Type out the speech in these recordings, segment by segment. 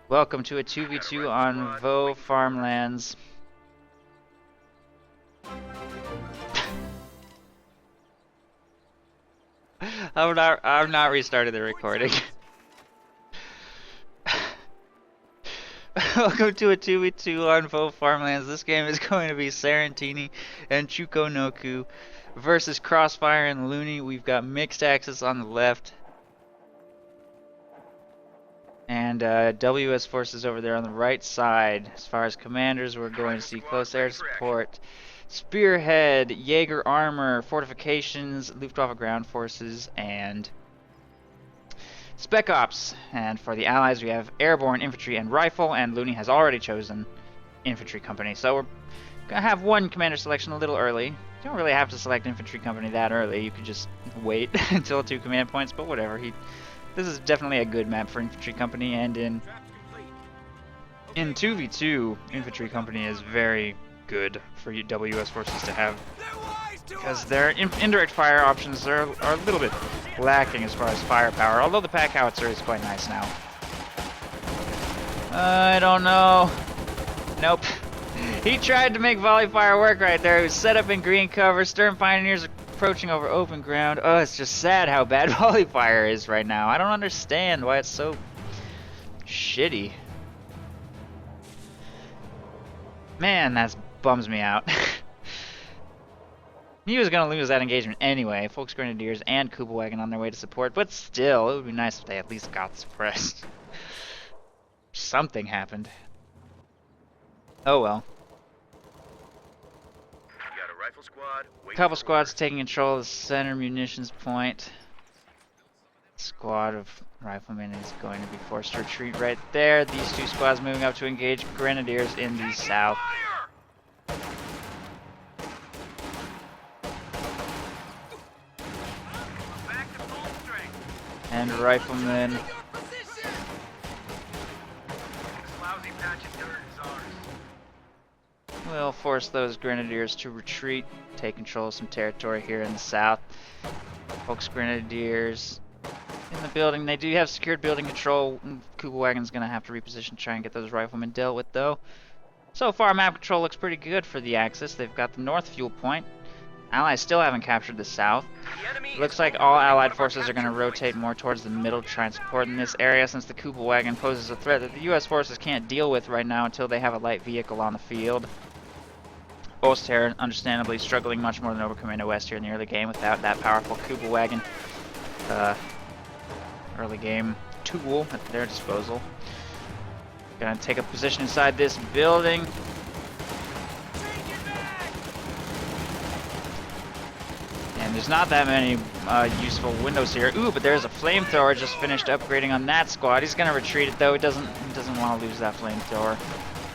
Welcome to a 2v2 on Vaux Farmlands. I'm not restarting the recording. Welcome to a 2v2 on Vaux Farmlands. This game is going to be Sarantini and Chukonoku versus CrossFire and Looney. We've got mixed axis on the left. And WS forces over there on the right side. As far as commanders, we're going to see close air support, spearhead, Jaeger armor, fortifications, Luftwaffe ground forces, and spec ops. And for the allies, we have airborne, infantry, and rifle. And Looney has already chosen infantry company, so we're gonna have one commander selection a little early. You don't really have to select infantry company that early. You could just wait until 2 command points, but whatever. This is definitely a good map for infantry company, and in 2v2, infantry company is very good for WS forces to have, because their indirect fire options are a little bit lacking as far as firepower, although the pack howitzer is quite nice now. I don't know. Nope. He tried to make volley fire work right there. He was set up in green cover. Stern Pioneers approaching over open ground. Oh, it's just sad how bad volley fire is right now. I don't understand why it's so shitty. Man, that bums me out. He was gonna lose that engagement anyway. Folks Grenadiers and Kubelwagen on their way to support, but still, it would be nice if they at least got suppressed. Something happened. Oh well. Couple squads taking control of the center munitions point. Squad of riflemen is going to be forced to retreat right there. These 2 squads moving up to engage Grenadiers in the south. And riflemen. We'll force those Grenadiers to retreat, take control of some territory here in the south. Folks Grenadiers in the building. They do have secured building control. Kubelwagen's going to have to reposition, try and get those riflemen dealt with, though. So far, map control looks pretty good for the Axis. They've got the north fuel point. Allies still haven't captured the south. Looks like all Allied forces are going to rotate more towards the middle to try and support in this area, since the Kubelwagen poses a threat that the US forces can't deal with right now until they have a light vehicle on the field. Osterre, understandably, struggling much more than Oberkommando West here in the early game without that powerful Kubelwagen early game tool at their disposal. Gonna take a position inside this building. And there's not that many useful windows here. Ooh, but there's a flamethrower just finished upgrading on that squad. He's gonna retreat it though. He doesn't want to lose that flamethrower.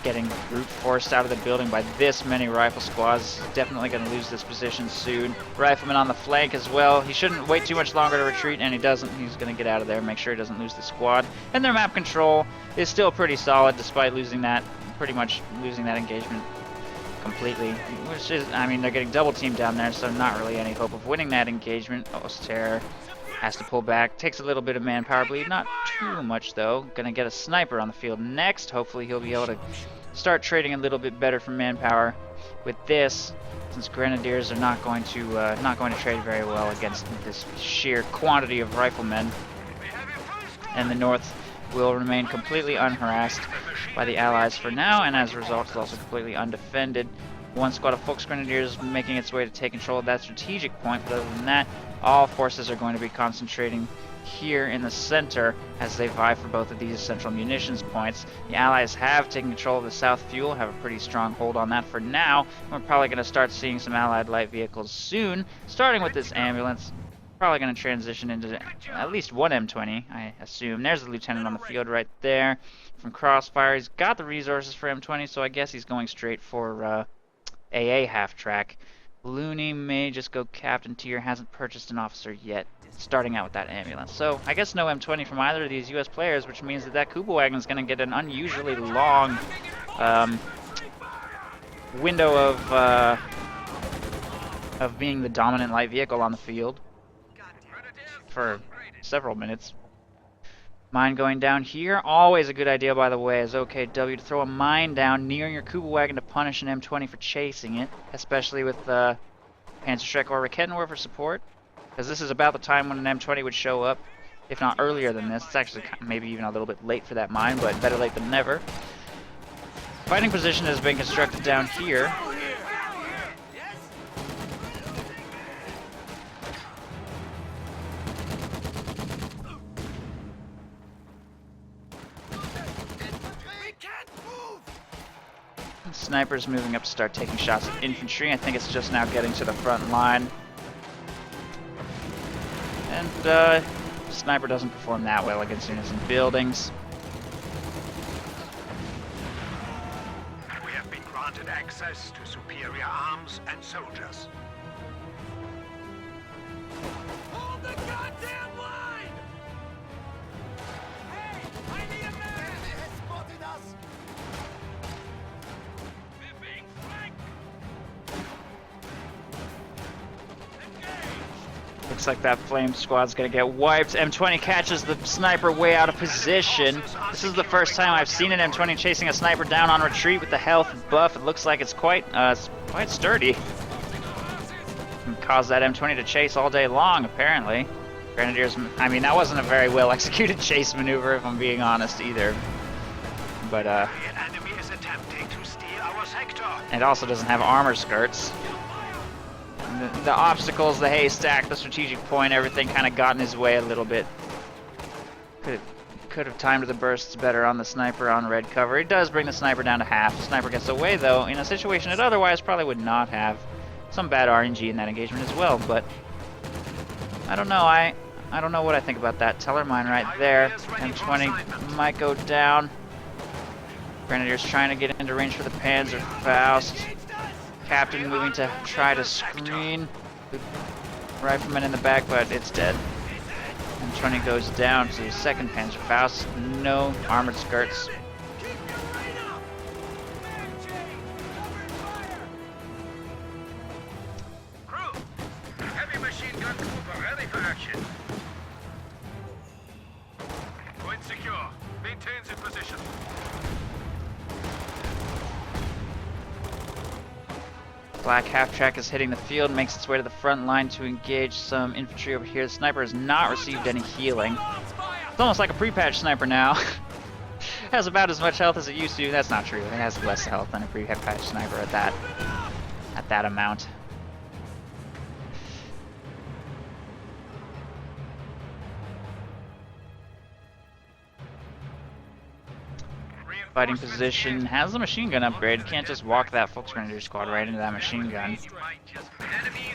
Getting brute forced out of the building by this many rifle squads. Definitely going to lose this position soon. Rifleman on the flank as well. He shouldn't wait too much longer to retreat, and he doesn't. He's going to get out of there, make sure he doesn't lose the squad. And their map control is still pretty solid, despite losing that, pretty much losing that engagement completely. Which is, I mean, they're getting double teamed down there, so not really any hope of winning that engagement. Osterre has to pull back. Takes a little bit of manpower bleed, not too much though. Gonna get a sniper on the field next. Hopefully he'll be able to start trading a little bit better for manpower with this, since Grenadiers are not going to trade very well against this sheer quantity of riflemen. And the north will remain completely unharassed by the Allies for now, and as a result is also completely undefended. One squad of Folks Grenadiers making its way to take control of that strategic point, but other than that, all forces are going to be concentrating here in the center as they vie for both of these central munitions points. The Allies have taken control of the south fuel, have a pretty strong hold on that for now. We're probably going to start seeing some Allied light vehicles soon, starting with this ambulance. Probably going to transition into at least one M20, I assume. There's the lieutenant on the field right there from Crossfire. He's got the resources for M20, so I guess he's going straight for AA half-track. Looney may just go captain tier, hasn't purchased an officer yet, starting out with that ambulance. So I guess no M20 from either of these US players, which means that Kubelwagen is going to get an unusually long window of being the dominant light vehicle on the field for several minutes. Mine going down here. Always a good idea, by the way, as OKW to throw a mine down near your Kuba wagon to punish an M20 for chasing it, especially with Panzerschreck or Rakettenwerfer for support, because this is about the time when an M20 would show up, if not earlier than this. It's actually maybe even a little bit late for that mine, but better late than never. Fighting position has been constructed down here. Snipers moving up to start taking shots at infantry. I think it's just now getting to the front line. And sniper doesn't perform that well against units in buildings. We have been granted access to superior arms and soldiers. Hold the goddamn line! Hey, I need a man! Enemy has spotted us! We're being flanked! Engage! Looks like that flame squad's gonna get wiped. M20 catches the sniper way out of position. This is the first time I've seen an M20 chasing a sniper down on retreat with the health buff. It looks like it's quite sturdy. And caused that M20 to chase all day long, apparently. Grenadiers, I mean, that wasn't a very well executed chase maneuver, if I'm being honest, either. But, it also doesn't have armor skirts. The obstacles, the haystack, the strategic point, everything kind of got in his way a little bit. Could have timed the bursts better on the sniper on red cover. It does bring the sniper down to half. The sniper gets away, though, in a situation it otherwise probably would not have. Some bad RNG in that engagement as well, but I don't know. I don't know what I think about that. Teller mine right there. M20 might go down. Grenadiers trying to get into range for the Panzer Faust. Captain moving to try to screen the rifleman in the back, but it's dead. M20 goes down to the second Panzer Faust. No armored skirts. Crew, heavy machine gun Cooper ready for action. Point secure. Maintains in position. Black half-track is hitting the field, makes its way to the front line to engage some infantry over here. The sniper has not received any healing. It's almost like a pre-patch sniper now. Has about as much health as it used to. That's not true. It has less health than a pre-patch sniper at that amount. Fighting position has the machine gun upgrade. Can't just walk that Volksgrenadier squad right into that machine gun.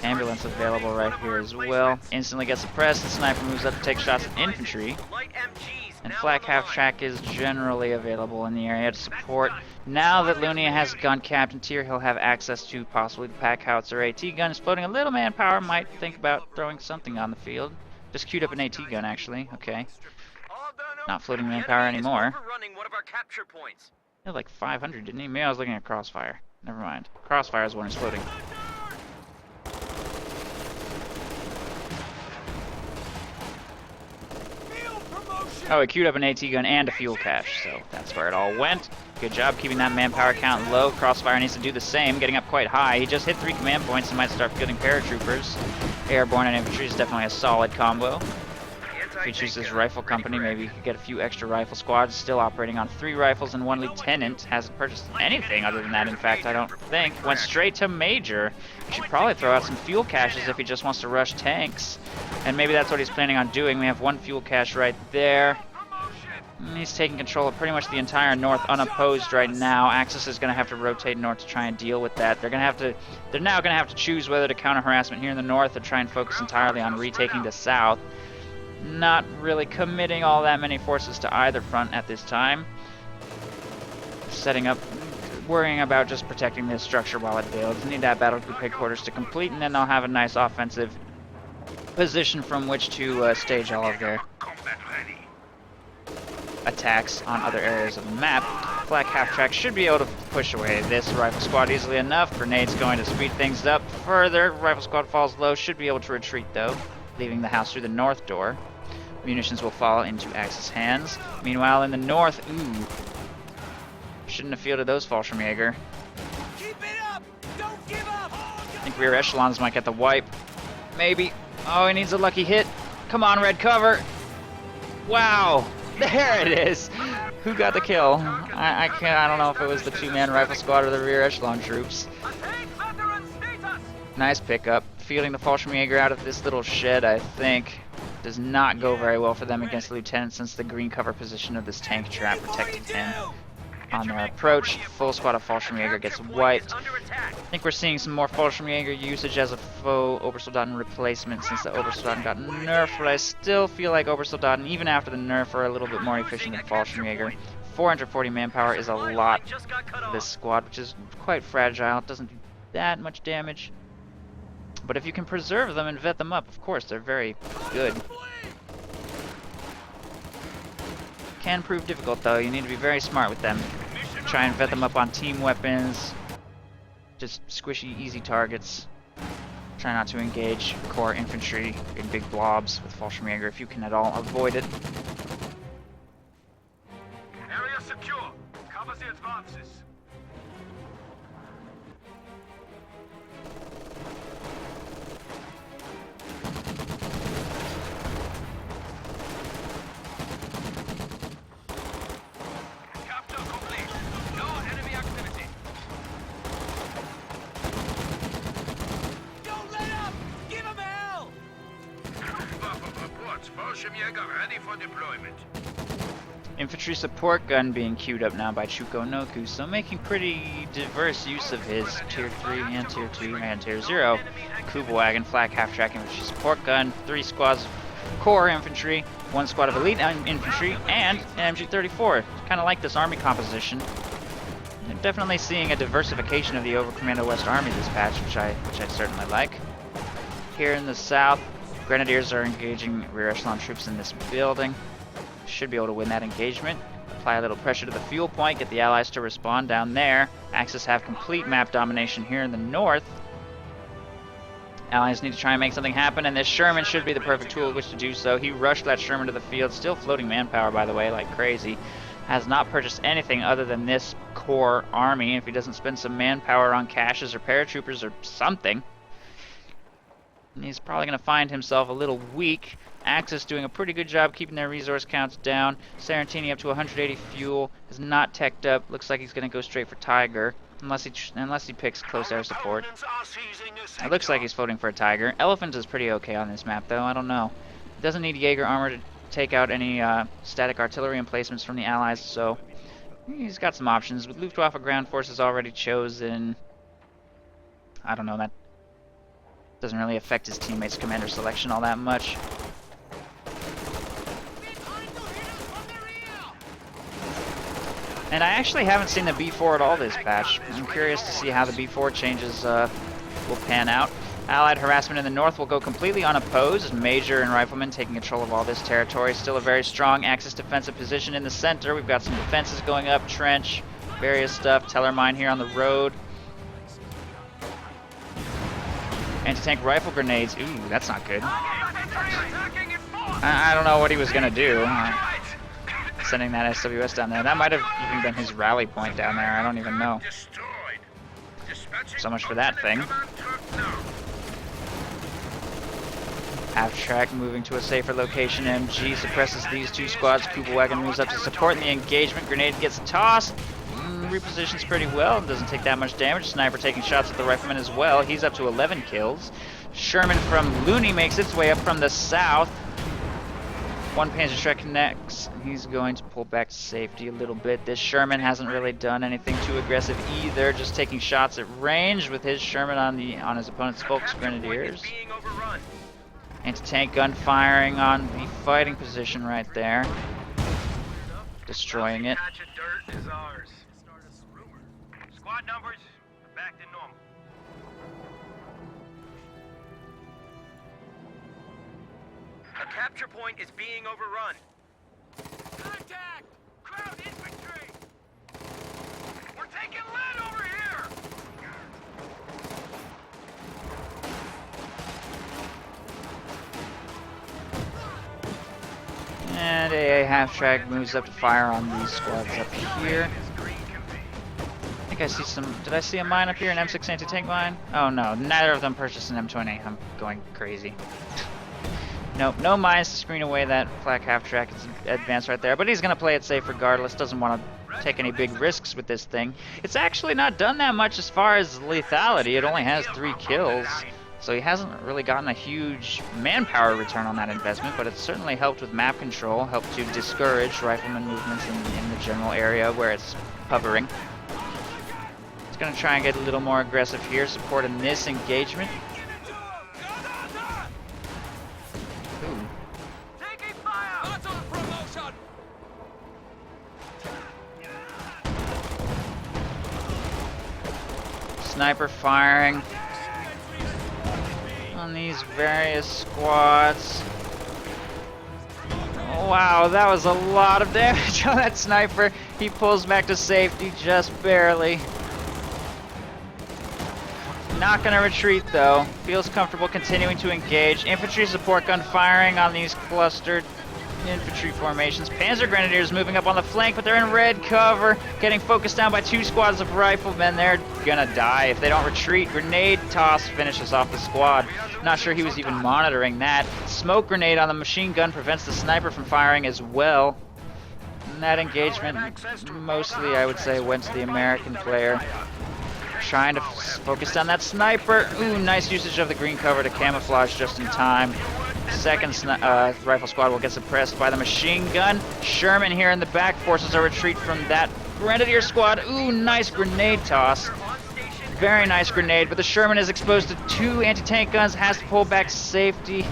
Ambulance available right here as well. Instantly gets suppressed. The sniper moves up to take shots at infantry. And flak half-track is generally available in the area to support. Now that Looney has gun captain tier, he'll have access to possibly the pack howitzer AT gun. He's floating a little manpower. Might think about throwing something on the field. Just queued up an AT gun, actually. Okay. Not floating manpower anymore. He had like 500, didn't he? Maybe I was looking at CrossFire. Never mind. CrossFire is when he's floating. Oh, he queued up an AT gun and a fuel cache, so that's where it all went. Good job keeping that manpower count low. CrossFire needs to do the same, getting up quite high. He just hit 3 command points and might start fielding paratroopers. Airborne and infantry is definitely a solid combo. If he chooses rifle company, maybe he could get a few extra rifle squads. Still operating on 3 rifles and 1 lieutenant. Hasn't purchased anything other than that, in fact, I don't think. Went straight to major. He should probably throw out some fuel caches if he just wants to rush tanks. And maybe that's what he's planning on doing. We have 1 fuel cache right there. He's taking control of pretty much the entire north unopposed right now. Axis is going to have to rotate north to try and deal with that. They're now going to have to choose whether to counter harassment here in the north or try and focus entirely on retaking the south. Not really committing all that many forces to either front at this time. Setting up, worrying about just protecting this structure while it builds. Need that battle group headquarters to complete, and then they'll have a nice offensive position from which to stage all of their attacks on other areas of the map. Black half-track should be able to push away this rifle squad easily enough. Grenades going to speed things up further. Rifle squad falls low, should be able to retreat though, leaving the house through the north door. munitions will fall into Axis hands. Meanwhile, in the north, shouldn't have fielded those Fallschirmjäger. Keep it up! Don't give up! I think rear echelons might get the wipe. Maybe. Oh, he needs a lucky hit. Come on, red cover. Wow. There it is. Who got the kill? I don't know if it was the 2-man rifle squad or the rear echelon troops. Nice pickup. Fielding the Fallschirmjäger out of this little shed, I think, does not go very well for them against the lieutenant, since the green cover position of this tank trap protected him. On their approach, full squad of Fallschirmjäger gets wiped. I think we're seeing some more Fallschirmjäger usage as a faux Obersoldaten replacement, since the Obersoldaten got nerfed, but I still feel like Obersoldaten, even after the nerf, are a little bit more efficient than Fallschirmjäger. 440 manpower is a lot for this squad, which is quite fragile. It doesn't do that much damage. But if you can preserve them and vet them up, of course, they're very good. Can prove difficult, though. You need to be very smart with them. Try and vet them up on team weapons. Just squishy, easy targets. Try not to engage core infantry in big blobs with Fallschirmjäger if you can at all avoid it. Area secure. Cover the advances. Capture complete. No enemy activity. Don't let up! Give him hell! Reports. Fallschirmjäger ready for deployment. Infantry support gun being queued up now by Chukonoku, so making pretty diverse use of his Tier 3 and Tier 2 and Tier 0 Kubelwagen flak half-track infantry support gun, 3 squads of core infantry, 1 squad of elite infantry, and an MG34. Kind of like this army composition. You're definitely seeing a diversification of the Overcommando West Army this patch, which I certainly like. Here in the south, Grenadiers are engaging rear echelon troops in this building. Should be able to win that engagement. Apply a little pressure to the fuel point, get the allies to respond down there. Axis have complete map domination here in the north. Allies need to try and make something happen, and this Sherman should be the perfect tool with which to do so. He rushed that Sherman to the field, still floating manpower, by the way, like crazy. Has not purchased anything other than this core army. If he doesn't spend some manpower on caches or paratroopers or something, he's probably going to find himself a little weak. Axis doing a pretty good job keeping their resource counts down. Sarantini up to 180 fuel, is not teched up. Looks like he's going to go straight for Tiger, unless he picks close air support. It looks like he's floating for a Tiger. Elephant is pretty okay on this map, though. I don't know. Doesn't need Jaeger armor to take out any static artillery emplacements from the Allies, so he's got some options. With Luftwaffe ground forces already chosen, I don't know, that doesn't really affect his teammates' commander selection all that much. And I actually haven't seen the B4 at all this patch. I'm curious to see how the B4 changes will pan out. Allied harassment in the north will go completely unopposed. Major and Riflemen taking control of all this territory. Still a very strong Axis defensive position in the center. We've got some defenses going up, trench, various stuff. Teller mine here on the road. Anti-tank rifle grenades. Ooh, that's not good. I don't know what he was going to do. Sending that SWS down there. That might have even been his rally point down there. I don't even know. So much for that thing. Half-track moving to a safer location. MG suppresses these 2 squads. Kubelwagen moves up to support in the engagement. Grenade gets tossed. Repositions pretty well. Doesn't take that much damage. Sniper taking shots at the Rifleman as well. He's up to 11 kills. Sherman from Looney makes its way up from the south. 1 Panzerschreck connects. He's going to pull back to safety a little bit. This Sherman hasn't really done anything too aggressive either. Just taking shots at range with his Sherman on his opponent's Volksgrenadiers. Anti-tank gun firing on the fighting position right there. Destroying it. Squad numbers back to normal. A capture point is being overrun. Contact! Crowd infantry! We're taking lead over here! half-track moves up to fire on these squads up here. I think I see some... Did I see a mine up here? An M6 anti-tank mine? Oh no, neither of them purchased an M20. I'm going crazy. Nope, no mines to screen away that flak half-track. It's advanced right there. But he's going to play it safe regardless. Doesn't want to take any big risks with this thing. It's actually not done that much as far as lethality. It only has 3 kills. So he hasn't really gotten a huge manpower return on that investment, but it's certainly helped with map control, helped to discourage rifleman movements in the general area where it's hovering. He's going to try and get a little more aggressive here, supporting this engagement. Ooh. Taking fire! Promotion! Sniper firing on these various squads. Oh, wow, that was a lot of damage on that sniper. He pulls back to safety just barely. Not gonna retreat though. Feels comfortable continuing to engage. Infantry support gun firing on these clustered infantry formations. Panzer Grenadiers moving up on the flank, but they're in red cover. Getting focused down by 2 squads of riflemen. They're gonna die if they don't retreat. Grenade toss finishes off the squad. Not sure he was even monitoring that. Smoke grenade on the machine gun prevents the sniper from firing as well. And that engagement mostly, I would say, went to the American player. Trying to focus down that sniper. Ooh, nice usage of the green cover to camouflage just in time. Second rifle squad will get suppressed by the machine gun. Sherman here in the back forces a retreat from that Grenadier squad. Ooh, nice grenade toss. Very nice grenade, but the Sherman is exposed to 2 anti-tank guns, has to pull back to safety.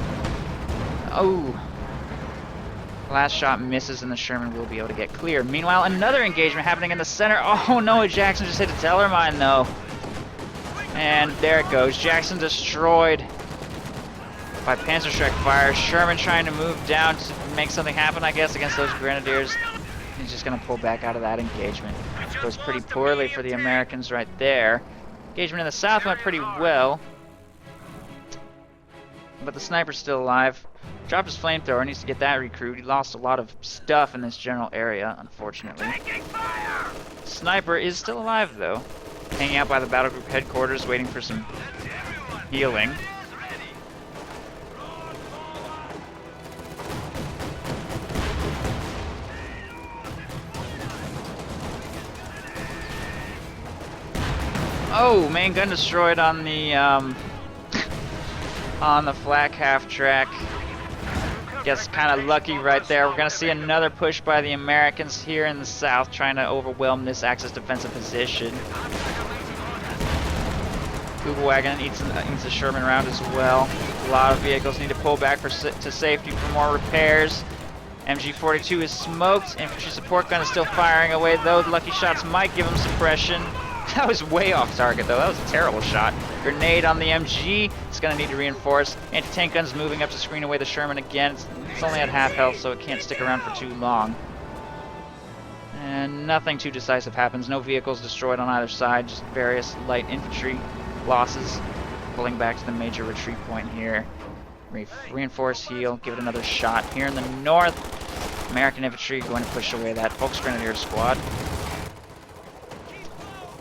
Oh. Last shot misses and the Sherman will be able to get clear. Meanwhile, another engagement happening in the center. Oh no, Jackson just hit a teller mine though. And there it goes. Jackson destroyed by Panzerschreck fire. Sherman trying to move down to make something happen, I guess, against those Grenadiers. He's just going to pull back out of that engagement. It goes pretty poorly for the Americans right there. Engagement in the south went pretty well. But the sniper's still alive. Dropped his flamethrower, needs to get that recruit. He lost a lot of stuff in this general area, unfortunately. Sniper is still alive, though. Hanging out by the battle group headquarters, waiting for some healing. Oh, main gun destroyed on the flak half track. Guess kind of lucky right there. We're gonna see another push by the Americans here in the south, trying to overwhelm this Axis defensive position. Google Wagon eats a Sherman round as well. A lot of vehicles need to pull back to safety for more repairs. MG42 is smoked. Infantry support gun is still firing away though. Lucky shots might give him suppression. That was way off target though. That was a terrible shot. Grenade on the MG. It's going to need to reinforce. Anti-tank guns moving up to screen away the Sherman again. It's only at half health, so it can't stick around for too long. And nothing too decisive happens. No vehicles destroyed on either side. Just various light infantry losses. Pulling back to the major retreat point here. Reinforce, heal, give it another shot. Here in the north, American infantry going to push away that Volksgrenadier squad.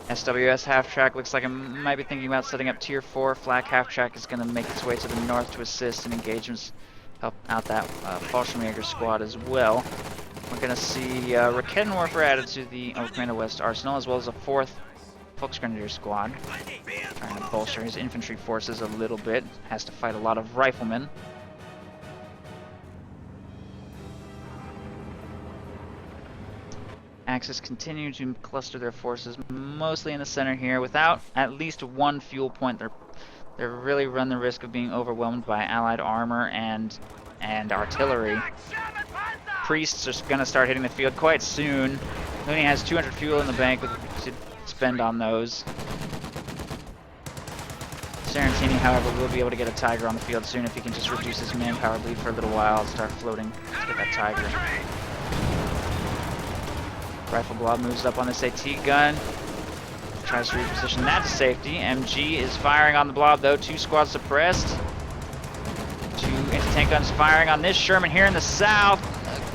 SWS half-track looks like it might be thinking about setting up Tier 4. Flak half-track is going to make its way to the north to assist in engagements, help out that Fallschirmjäger squad as well. We're going to see Raketenwerfer added to the Commando West Arsenal, as well as a 4th Volksgrenadier squad. Trying to bolster his infantry forces a little bit. Has to fight a lot of riflemen. Axis continue to cluster their forces mostly in the center here. Without at least one fuel point, they really run the risk of being overwhelmed by Allied armor and artillery. Priests are going to start hitting the field quite soon. Looney has 200 fuel in the bank to spend on those. Sarantini, however, will be able to get a Tiger on the field soon if he can just reduce his manpower bleed for a little while and start floating to get that Tiger. Rifle Blob moves up on this AT gun. Tries to reposition that to safety. MG is firing on the Blob though. 2 squads suppressed. 2 anti-tank guns firing on this Sherman here in the south.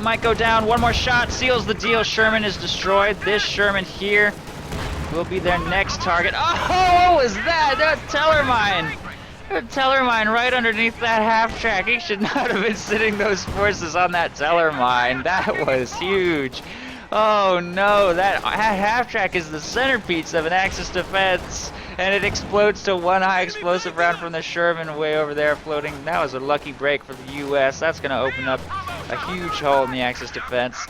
might go down. One more shot seals the deal. Sherman is destroyed. This Sherman here will be their next target. Oh, what was that? That teller mine. A teller mine right underneath that half track. He should not have been sitting those forces on that teller mine. That was huge. Oh no, that half track is the centerpiece of an Axis defense, and it explodes to one high explosive round from the Sherman way over there floating. That was a lucky break for the US. That's going to open up a huge hole in the Axis defense.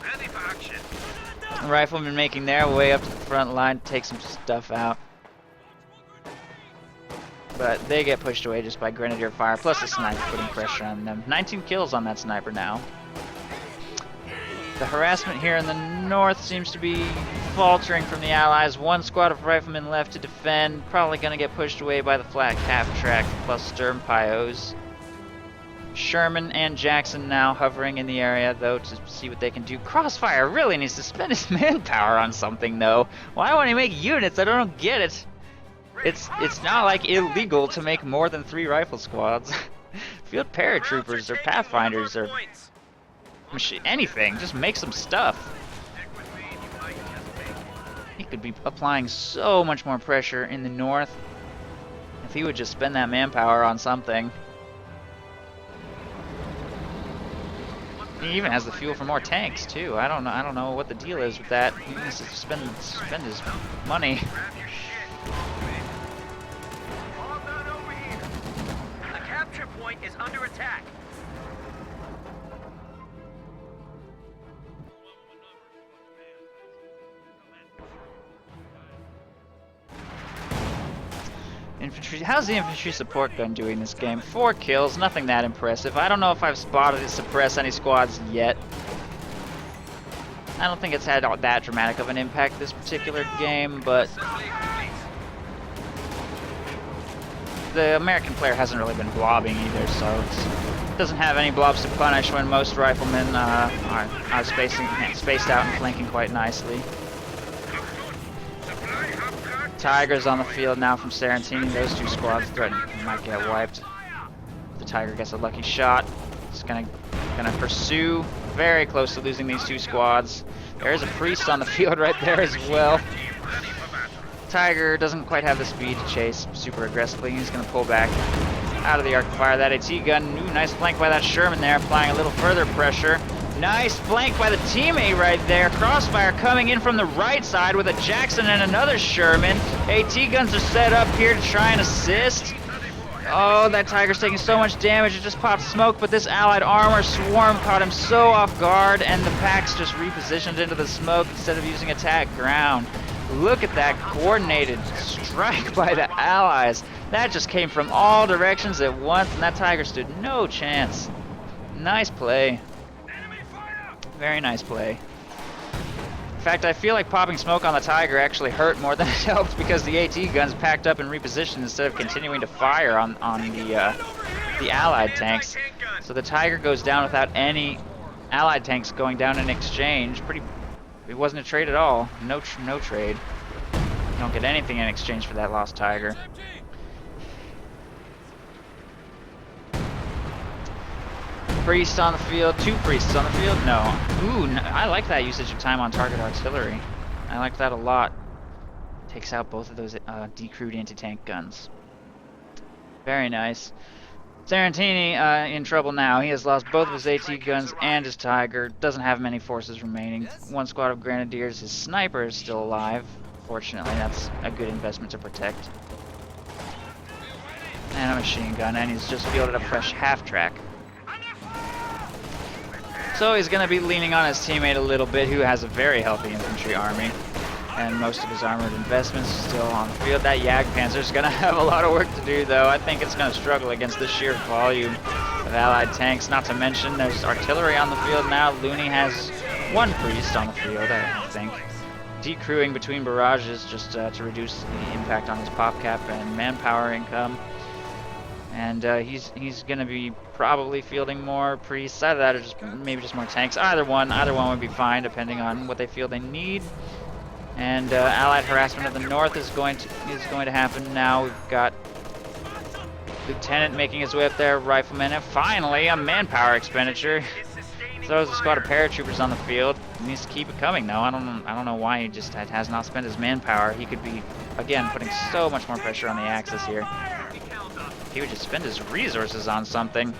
Ready for action. Riflemen making their way up to the front line to take some stuff out. But they get pushed away just by grenadier fire, plus the sniper putting pressure on them. 19 kills on that sniper now. The harassment here in the north seems to be faltering from the Allies. One squad of riflemen left to defend. Probably going to get pushed away by the flak half-track plus Sturmpyos. Sherman and Jackson now hovering in the area, though, to see what they can do. CrossFire really needs to spend his manpower on something, though. Why won't he make units? I don't get it. It's not like illegal to make more than 3 rifle squads. Field paratroopers or pathfinders or anything, just make some stuff. He could be applying so much more pressure in the north if he would just spend that manpower on something. He even has the fuel for more tanks too. I don't know what the deal is with that. He needs to spend his money. All done over here. The capture point is under attack. Infantry. How's the infantry support gun doing this game? 4 kills, nothing that impressive. I don't know if I've spotted it suppress any squads yet. I don't think it's had that dramatic of an impact this particular game, but the American player hasn't really been blobbing either, so it doesn't have any blobs to punish when most riflemen are spaced out and flanking quite nicely. Tiger's on the field now from Sarantini. Those 2 squads might get wiped. The Tiger gets a lucky shot. It's gonna pursue. Very close to losing these 2 squads. There's a priest on the field right there as well. Tiger doesn't quite have the speed to chase super aggressively. He's gonna pull back out of the arc of fire. That AT gun. Ooh, nice flank by that Sherman there, applying a little further pressure. Nice flank by the teammate right there. Crossfire coming in from the right side with a Jackson and another Sherman. AT guns are set up here to try and assist. Oh, that Tiger's taking so much damage. It just popped smoke, but this Allied armor swarm caught him so off guard, and the packs just repositioned into the smoke instead of using attack ground. Look at that coordinated strike by the Allies. That just came from all directions at once, and that Tiger stood no chance. Nice play. Very nice play. In fact, I feel like popping smoke on the Tiger actually hurt more than it helped because the AT guns packed up and repositioned instead of continuing to fire on the Allied tanks. So the Tiger goes down without any Allied tanks going down in exchange. It wasn't a trade at all. No trade. You don't get anything in exchange for that lost Tiger. Priest on the field, 2 priests on the field, no. Ooh, I like that usage of time on target artillery. I like that a lot. Takes out both of those decrewed anti-tank guns. Very nice. Sarantini in trouble now. He has lost both of his AT guns and his Tiger. Doesn't have many forces remaining. 1 squad of grenadiers. His sniper is still alive. Fortunately, that's a good investment to protect. And a machine gun, and he's just fielded a fresh half-track. So he's going to be leaning on his teammate a little bit, who has a very healthy infantry army. And most of his armored investments are still on the field. That Jagdpanzer's going to have a lot of work to do, though. I think it's going to struggle against the sheer volume of Allied tanks. Not to mention, there's artillery on the field now. Looney has 1 priest on the field, I think. Decrewing between barrages just to reduce the impact on his pop cap and manpower income. And he's going to be probably fielding more priests. Either that or just maybe just more tanks. Either one would be fine, depending on what they feel they need. And Allied harassment of the north is going to happen now. We've got Lieutenant making his way up there, rifleman, and finally a manpower expenditure. Throws a squad of paratroopers on the field. He needs to keep it coming though. I don't know why he just has not spent his manpower. He could be, again, putting so much more pressure on the Axis here. If he would just spend his resources on something.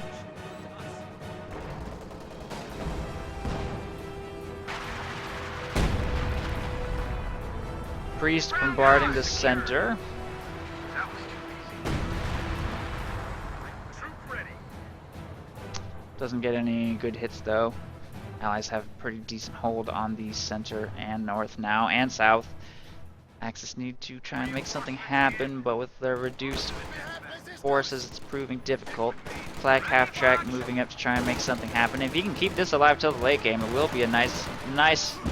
Priest bombarding the center. Doesn't get any good hits though. Allies have a pretty decent hold on the center and north now, and south. Axis need to try and make something happen, but with their reduced forces, it's proving difficult. Flag half-track moving up to try and make something happen. If he can keep this alive till the late game, it will be a nice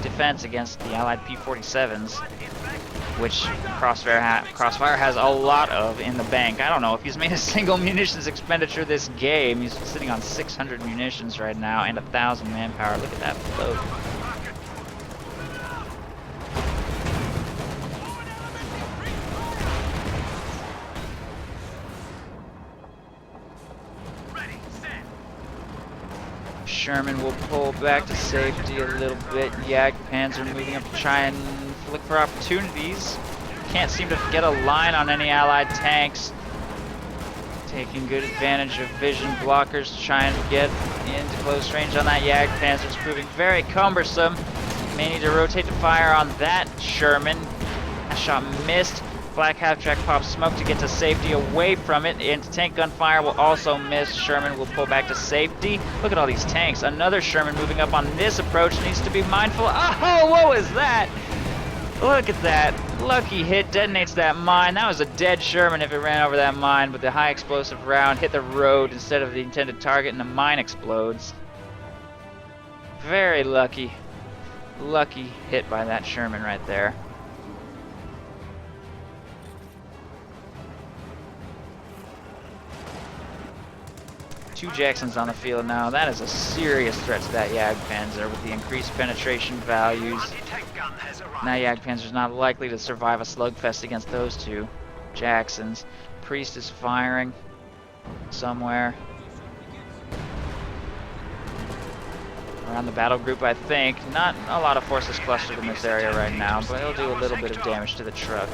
defense against the Allied P-47s, which CrossFire has a lot of in the bank. I don't know if he's made a single munitions expenditure this game. He's sitting on 600 munitions right now and 1,000 manpower. Look at that float. Sherman will pull back to safety a little bit. Jagdpanzer moving up to try and look for opportunities. Can't seem to get a line on any Allied tanks. Taking good advantage of vision blockers to try and get into close range on that Jagdpanzer. It's proving very cumbersome. May need to rotate to fire on that Sherman. That shot missed. Black half-track pops smoke to get to safety away from it. Anti-tank gunfire will also miss. Sherman will pull back to safety. Look at all these tanks. Another Sherman moving up on this approach. Needs to be mindful. Oh, what was that? Look at that. Lucky hit. Detonates that mine. That was a dead Sherman if it ran over that mine, but the high explosive round hit the road instead of the intended target and the mine explodes. Very lucky. Lucky hit by that Sherman right there. Two Jacksons on the field now. That is a serious threat to that Jagdpanzer with the increased penetration values. Now Jagdpanzer's not likely to survive a slugfest against those two Jacksons. Priest is firing somewhere around the battle group, I think. Not a lot of forces clustered in this area right now, but he'll do a little bit of damage to the truck.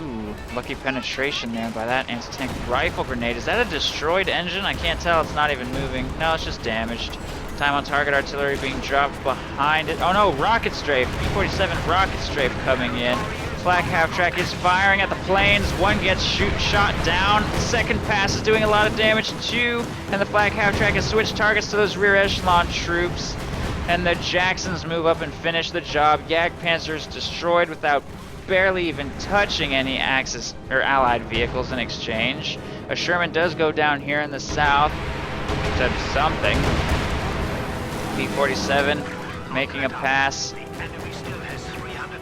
Ooh, lucky penetration there by that anti-tank rifle grenade. Is that a destroyed engine? I can't tell. It's not even moving. No, it's just damaged. Time on target artillery being dropped behind it. Oh no, rocket strafe. P-47 rocket strafe coming in. Flak half-track is firing at the planes. One gets shot down. Second pass is doing a lot of damage too. And the Flak half-track has switched targets to those rear echelon troops. And the Jacksons move up and finish the job. Jagdpanzer is destroyed without barely even touching any Axis or Allied vehicles in exchange. A Sherman does go down here in the south. Said something. P-47 making a pass.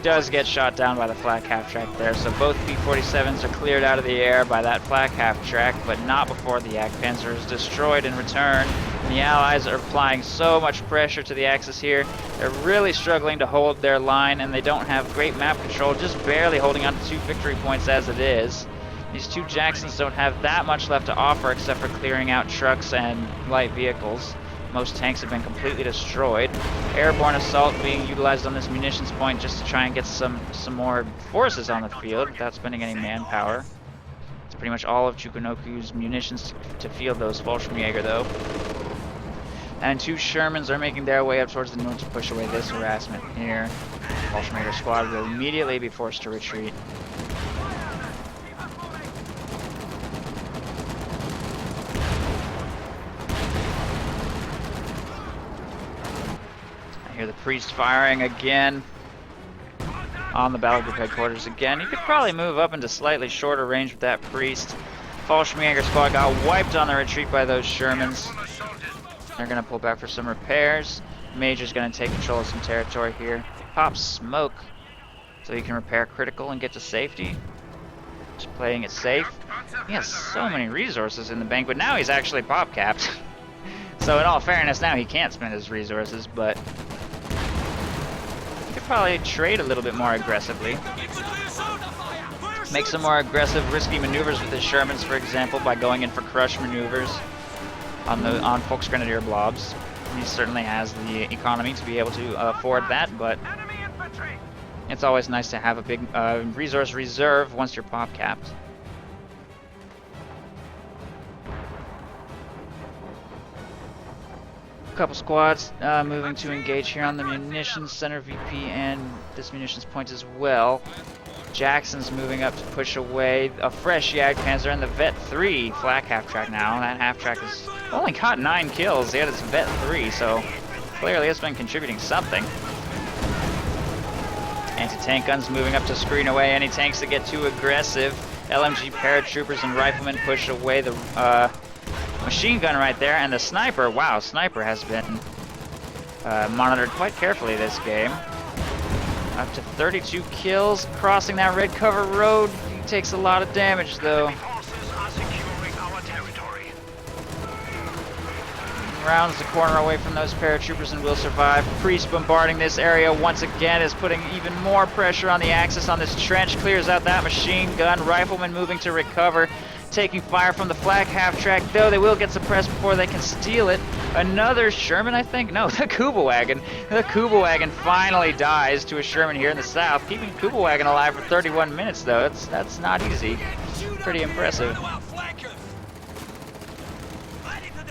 Does get shot down by the flak half-track there. So both P-47s are cleared out of the air by that flak half-track, but not before the Jagdpanzer is destroyed in return. And the Allies are applying so much pressure to the Axis here. They're really struggling to hold their line, and they don't have great map control, just barely holding on to 2 victory points as it is. These two Jacksons don't have that much left to offer except for clearing out trucks and light vehicles. Most tanks have been completely destroyed. Airborne assault being utilized on this munitions point just to try and get some more forces on the field without spending any manpower. It's pretty much all of Chukonoku's munitions to field those Fallschirmjäger though. And 2 Shermans are making their way up towards the north to push away this harassment here. Fallschirmjäger squad will immediately be forced to retreat. Hear the priest firing again on the battle group headquarters again. He could probably move up into slightly shorter range with that priest. Fallschirmjäger squad got wiped on the retreat by those Shermans. They're going to pull back for some repairs. Major's going to take control of some territory here. Pop smoke so he can repair critical and get to safety. Just playing it safe. He has so many resources in the bank, but now he's actually pop capped. So in all fairness, now he can't spend his resources, but probably trade a little bit more aggressively. Make some more aggressive, risky maneuvers with his Shermans, for example, by going in for crush maneuvers. on Volksgrenadier blobs. He certainly has the economy to be able to afford that, but it's always nice to have a big resource reserve once you're pop capped. A couple squads moving to engage here on the munitions center VP and this munitions point as well. Jackson's moving up to push away a fresh Jagdpanzer and the Vet 3 flak half-track now. That half-track has only got 9 kills, yet it's Vet 3, so clearly it's been contributing something. Anti-tank guns moving up to screen away any tanks that get too aggressive. LMG paratroopers and riflemen push away the machine gun right there, and the sniper, wow, sniper has been monitored quite carefully this game. Up to 32 kills, crossing that red cover road. He takes a lot of damage though. Rounds the corner away from those paratroopers and will survive. Priest bombarding this area once again is putting even more pressure on the Axis on this trench. Clears out that machine gun. Rifleman moving to recover. Taking fire from the flak half-track, though they will get suppressed before they can steal it. Another Sherman, I think? No, the Kugelwagen. The Kugelwagen finally dies to a Sherman here in the south. Keeping Kugelwagen alive for 31 minutes, though, that's not easy. Pretty impressive.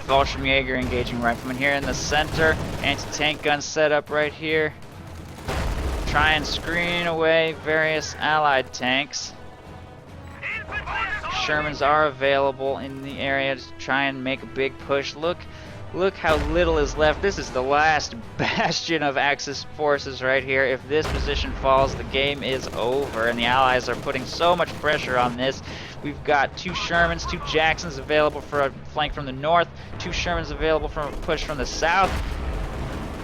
Fallschirmjäger engaging rifleman here in the center. Anti-tank gun set up right here. Try and screen away various allied tanks. Shermans are available in the area to try and make a big push. Look how little is left. This is the last bastion of Axis forces right here. If this position falls, the game is over, and the Allies are putting so much pressure on this. We've got 2 Shermans, 2 Jacksons available for a flank from the north, 2 Shermans available for a push from the south.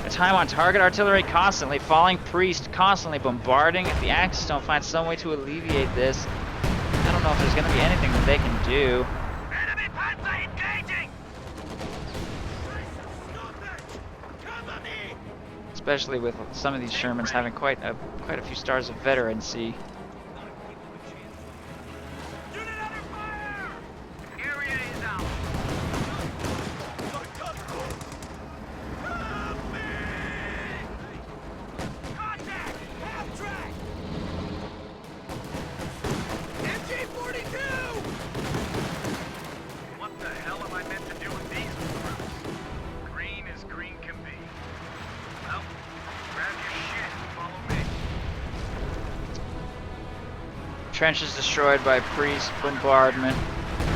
A time on target artillery constantly falling, Priest constantly bombarding. If the Axis don't find some way to alleviate this, I don't know if there's going to be anything that they can do. Enemy Panther engaging! Especially with some of these Shermans having quite a few stars of veterancy. Area is out. Contact! Half track! MG-42! What the hell am I meant to do with these recruits? Green as green can be. Well, grab your shit and follow me. Trenches destroyed by Priest bombardment.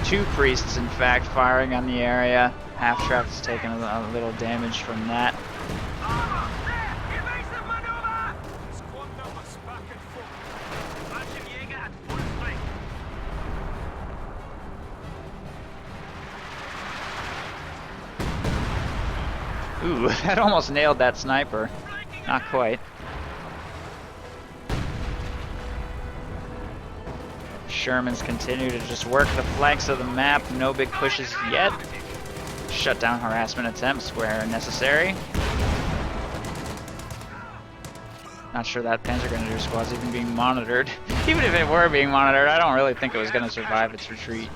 2 Priests, in fact, firing on the area. Half-track has taken a little damage from that. Evasive maneuver! Squad numbers back and forth. Fallschirmjäger at full strength. Ooh, that almost nailed that sniper. Not quite. Shermans continue to just work the flanks of the map. No big pushes yet. Shut down harassment attempts where necessary. Not sure that Panzer Grenadier squad's even being monitored. Even if it were being monitored, I don't really think it was going to survive its retreat.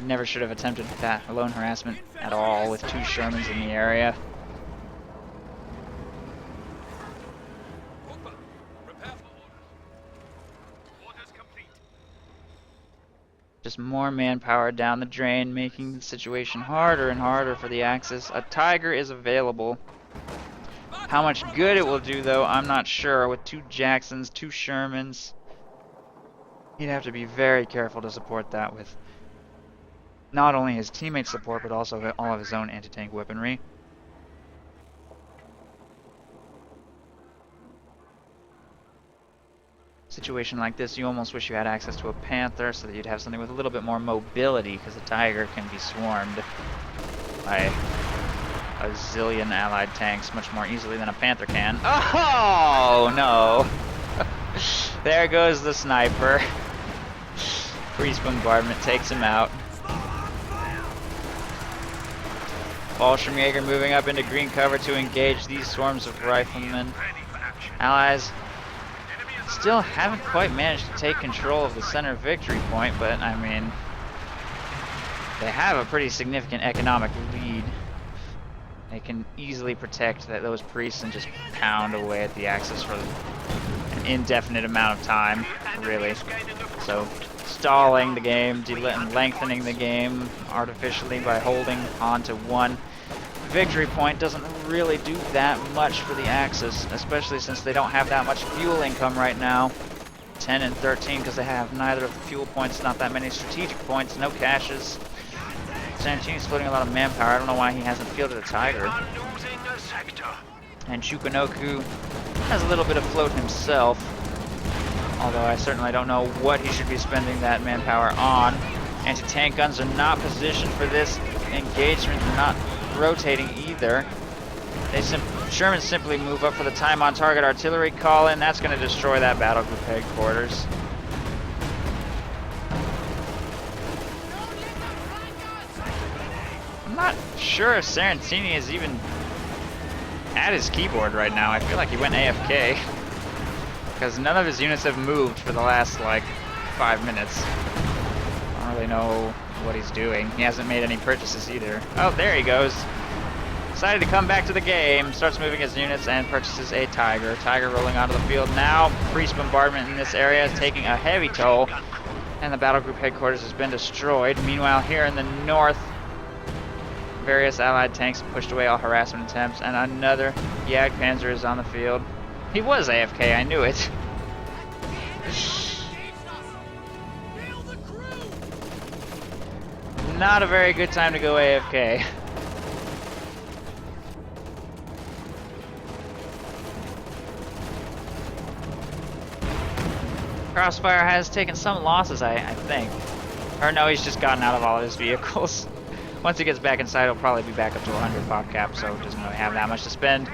Never should have attempted that lone harassment at all with 2 Shermans in the area. Just more manpower down the drain, making the situation harder and harder for the Axis. A Tiger is available. How much good it will do, though, I'm not sure. With 2 Jacksons, 2 Shermans, he'd have to be very careful to support that with not only his teammates' support, but also all of his own anti-tank weaponry. Situation like this, you almost wish you had access to a Panther so that you'd have something with a little bit more mobility, because a Tiger can be swarmed by a zillion allied tanks much more easily than a Panther can. Oh, no! There goes the sniper. Priest bombardment takes him out. Fallschirmjäger moving up into green cover to engage these swarms of riflemen. Allies still haven't quite managed to take control of the center victory point, but I mean, They have a pretty significant economic lead. They can easily protect those priests and just pound away at the Axis for an indefinite amount of time, really. So stalling the game, lengthening the game artificially by holding on to one victory point doesn't really do that much for the Axis, especially since they don't have that much fuel income right now. 10 and 13 because they have neither of the fuel points, not that many strategic points, no caches. Sarantini's floating a lot of manpower. I don't know why he hasn't fielded a Tiger. And Chukonoku has a little bit of float himself, although I certainly don't know what he should be spending that manpower on. Anti-tank guns are not positioned for this engagement. They're not rotating either. Shermans simply move up for the time on target artillery call in. That's going to destroy that battle group headquarters. I'm not sure if Sarantini is even at his keyboard right now. I feel like he went AFK because none of his units have moved for the last like 5 minutes. I don't really know what he's doing. He hasn't made any purchases either. Oh, there he goes. Decided to come back to the game, starts moving his units and purchases a Tiger. Tiger rolling onto the field now. Priest bombardment in this area is taking a heavy toll, and the battle group headquarters has been destroyed. Meanwhile, here in the north, various allied tanks pushed away all harassment attempts, and another Jagdpanzer is on the field. He was AFK, I knew it. Not a very good time to go AFK. CrossFire has taken some losses, I think. Or no, he's just gotten out of all of his vehicles. Once he gets back inside, he'll probably be back up to 100 pop cap, so doesn't really have that much to spend.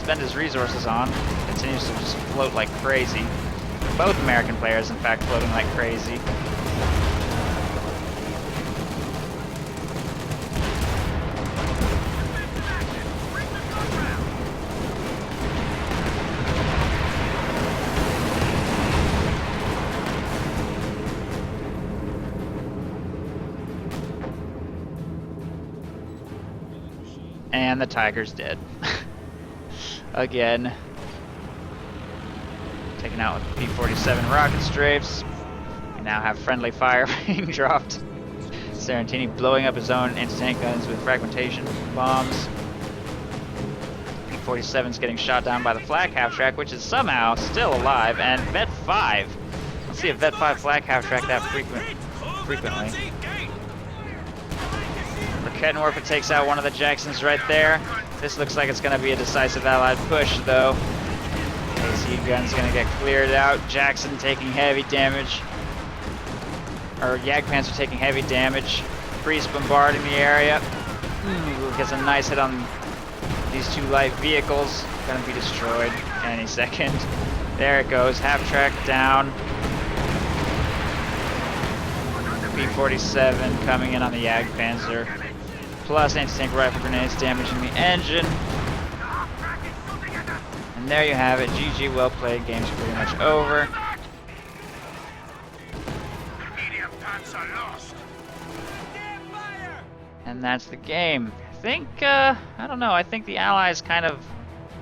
Spend his resources on. Continues to just float like crazy. Both American players, in fact, floating like crazy. And the Tiger's dead. Again. Taken out with P-47 rocket strafes. We now have friendly fire being dropped. Sarantini blowing up his own anti-tank guns with fragmentation bombs. P-47's getting shot down by the flak half-track, which is somehow still alive. And Vet 5. Let's see if Vet 5 flak half-track that frequently. Kettenwerfer takes out one of the Jacksons right there. This looks like it's going to be a decisive Allied push, though. AC gun's going to get cleared out. Jackson taking heavy damage. Or Jagdpanzer taking heavy damage. Priest bombarding the area. Gets a nice hit on these two light vehicles. Going to be destroyed any second. There it goes. Half track down. P-47 coming in on the Jagdpanzer. Plus anti-tank rifle grenades damaging the engine. And there you have it. GG, well played. Game's pretty much over. And that's the game. I think, I don't know, I think the Allies kind of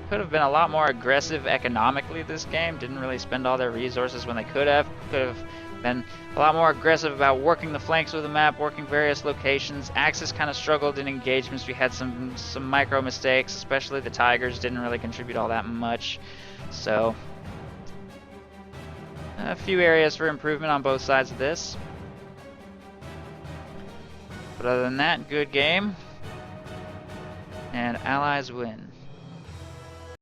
could have been a lot more aggressive economically this game. Didn't really spend all their resources when they could have. Could have been a lot more aggressive about working the flanks of the map, working various locations. Axis kind of struggled in engagements. We had some micro mistakes, especially the Tigers didn't really contribute all that much. So, a few areas for improvement on both sides of this. But other than that, good game. And Allies win.